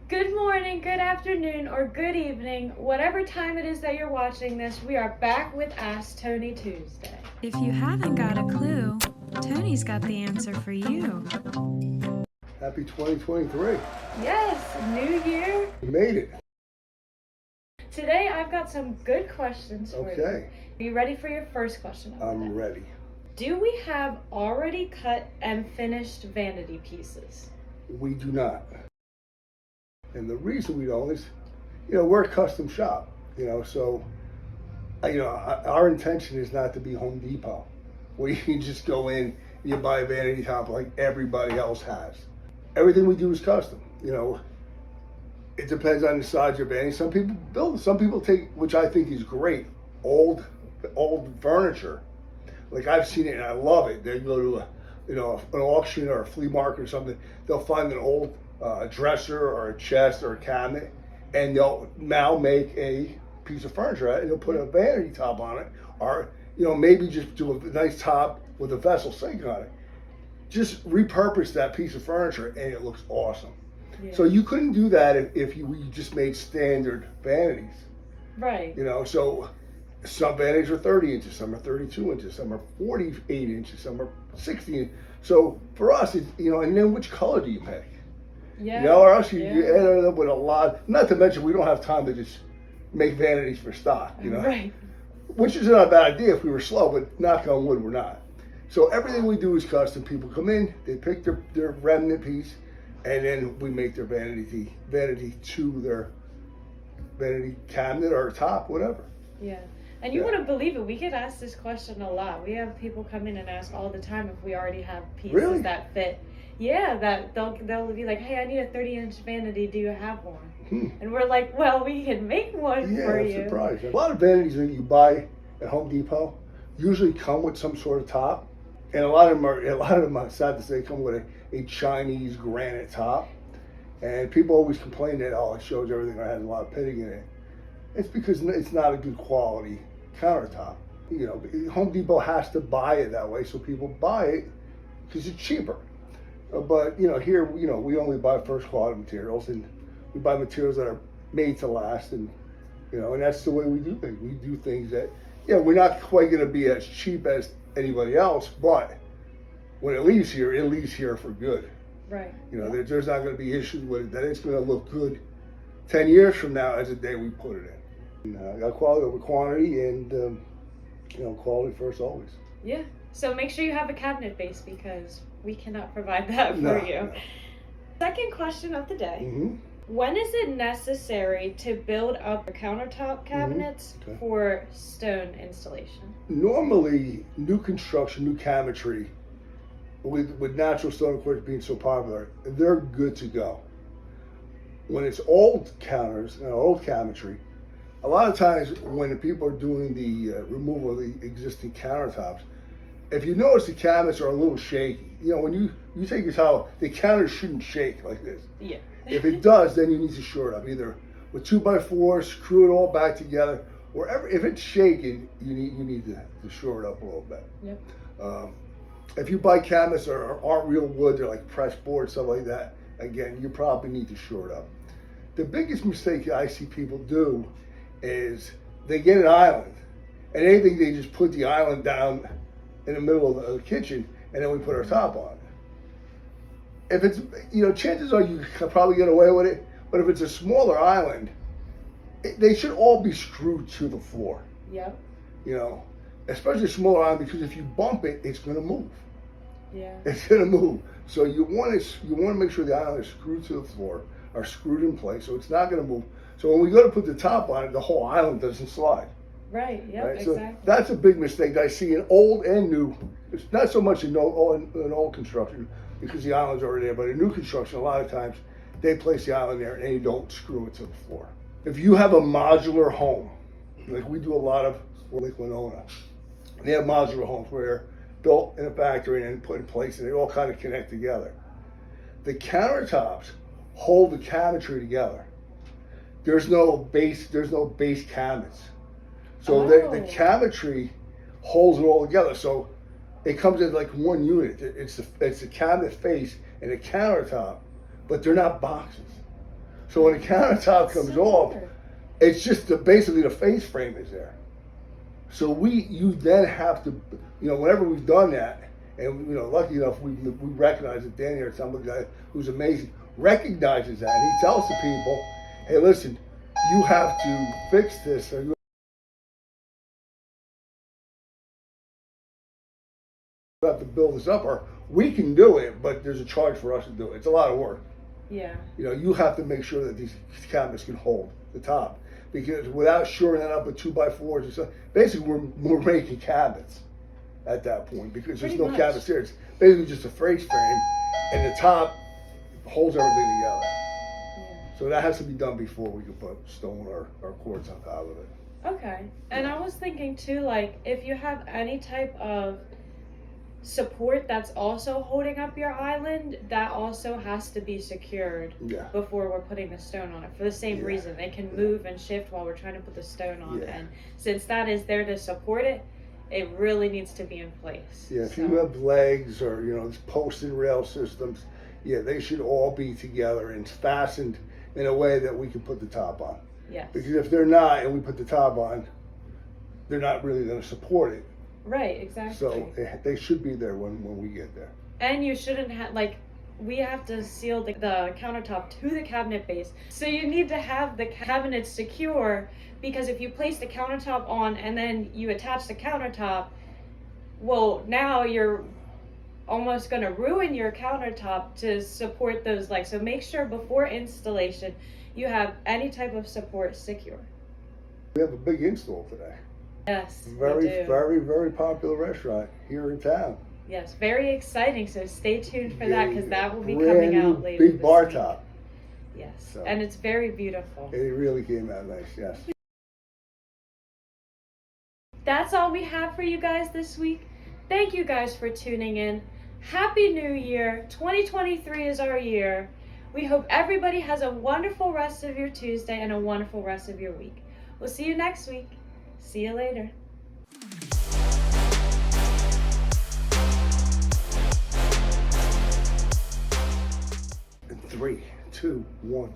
Good morning, good afternoon, or good evening, whatever time it is that you're watching this, we are back with Ask Tony Tuesday. If you haven't got a clue, Tony's got the answer for you. Happy 2023. Yes, new year. We made it. Today I've got some good questions for you. Okay. Are you ready for your first question? I'm ready. Do we have already cut and finished vanity pieces? We do not. And the reason we don't is, we're a custom shop, so, our intention is not to be Home Depot, where you can just go in and you buy a vanity top like everybody else has. Everything we do is custom, It depends on the size of your vanity. Some people build, some people take, which I think is great, old furniture. Like I've seen it and I love it. They go to an auction or a flea market or something. They'll find an old dresser or a chest or a cabinet, and they'll now make a piece of furniture and they'll put a vanity top on it, or maybe just do a nice top with a vessel sink on it. Just repurpose that piece of furniture and it looks awesome. Yeah. So you couldn't do that if you just made standard vanities. Right. So some vanities are 30 inches, some are 32 inches, some are 48 inches, some are 60 inches. So for us, it's, and then which color do you pick? Yeah. Or else you end up with a lot, not to mention we don't have time to just make vanities for stock, Right. Which is not a bad idea if we were slow, but knock on wood, we're not. So everything we do is custom. People come in, they pick their remnant piece, and then we make their vanity to their vanity cabinet or top, whatever. Yeah. And you wouldn't believe it, we get asked this question a lot. We have people come in and ask all the time if we already have pieces that fit. Yeah, that they'll be like, hey, I need a 30-inch vanity, do you have one? And we're like, well, we can make one for you. Yeah, I'm surprised. A lot of vanities that you buy at Home Depot usually come with some sort of top. And a lot of them are sad to say, come with a Chinese granite top. And people always complain that, it shows everything or has a lot of pitting in it. It's because it's not a good quality countertop. Home Depot has to buy it that way, so people buy it because it's cheaper. But here, we only buy first quality materials, and we buy materials that are made to last, and and that's the way we do things. We do things that, we're not quite going to be as cheap as anybody else, but when it leaves here for good. Right. There's not going to be issues with it. That it's going to look good 10 years from now as the day we put it in. Got quality over quantity, and quality first always. Yeah. So make sure you have a cabinet base because we cannot provide that for you. No. Second question of the day. Mm-hmm. When is it necessary to build up countertop cabinets for stone installation? Normally, new construction, new cabinetry, with natural stone, of course, being so popular, they're good to go. When it's old counters and old cabinetry, a lot of times when the people are doing the removal of the existing countertops, if you notice the cabinets are a little shaky, when you take your towel, the counters shouldn't shake like this. Yeah. If it does, then you need to shore it up, either with 2x4, screw it all back together, or if it's shaking, you need to shore it up a little bit. Yep. If you buy cabinets that aren't real wood, they're like pressed board, stuff like that, again, you probably need to shore it up. The biggest mistake I see people do is they get an island, and they think they just put the island down in the middle of the kitchen, and then we put our top on. If it's, chances are you can probably get away with it, but if it's a smaller island, they should all be screwed to the floor. Yep. Especially a smaller island, because if you bump it, it's going to move. Yeah. It's going to move. So you want to make sure the island is screwed to the floor, or screwed in place, so it's not going to move. So when we go to put the top on it, the whole island doesn't slide. Right, yeah, right? So exactly. That's a big mistake that I see in old and new. It's not so much in old construction because the island's already there, but in new construction, a lot of times they place the island there and they don't screw it to the floor. If you have a modular home, like we do a lot of Lake Winona, they have modular homes where they're built in a factory and put in place and they all kind of connect together. The countertops hold the cabinetry together. There's no base cabinets. So the cabinetry holds it all together. So it comes in like one unit. It's the cabinet face and the countertop, but they're not boxes. So when the countertop comes So off, weird. it's just basically the face frame is there. So you then have to, whenever we've done that, and lucky enough we recognize that Danny or some guy who's amazing recognizes that, and he tells the people, hey, listen, you have to fix this, or you have to build this up, or we can do it, but there's a charge for us to do it. It's a lot of work. Yeah. You have to make sure that these cabinets can hold the top, because without shoring that up with 2x4s or something, basically we're making cabinets at that point, because there's Pretty no much. cabinets there. It's basically just a face frame, and the top holds everything together. Yeah. So that has to be done before we can put stone or quartz on top of it. Okay. And I was thinking too, like, if you have any type of support that's also holding up your island, that also has to be secured Yeah. before we're putting the stone on it, for the same Yeah. reason. They can move and shift while we're trying to put the stone on. Yeah. And since that is there to support it, it really needs to be in place. Yeah, if So, you have legs or these posted rail systems, yeah, they should all be together and fastened in a way that we can put the top on. yes. Because if they're not, and we put the top on, they're not really going to support it. Right, exactly. So they should be there when we get there. And you shouldn't have, like, we have to seal the countertop to the cabinet base. So you need to have the cabinets secure, because if you place the countertop on and then you attach the countertop, well, now you're almost going to ruin your countertop to support those legs. So make sure before installation you have any type of support secure. We have a big install today. Yes, we Very, do. very, very popular restaurant here in town. Yes, very exciting. So stay tuned for that, because that will be Brand coming new out later. Big this bar week. top. Yes, So. and it's very beautiful. It really came out nice, yes. That's all we have for you guys this week. Thank you guys for tuning in. Happy New Year. 2023 is our year. We hope everybody has a wonderful rest of your Tuesday and a wonderful rest of your week. We'll see you next week. See you later. In 3, 2, 1.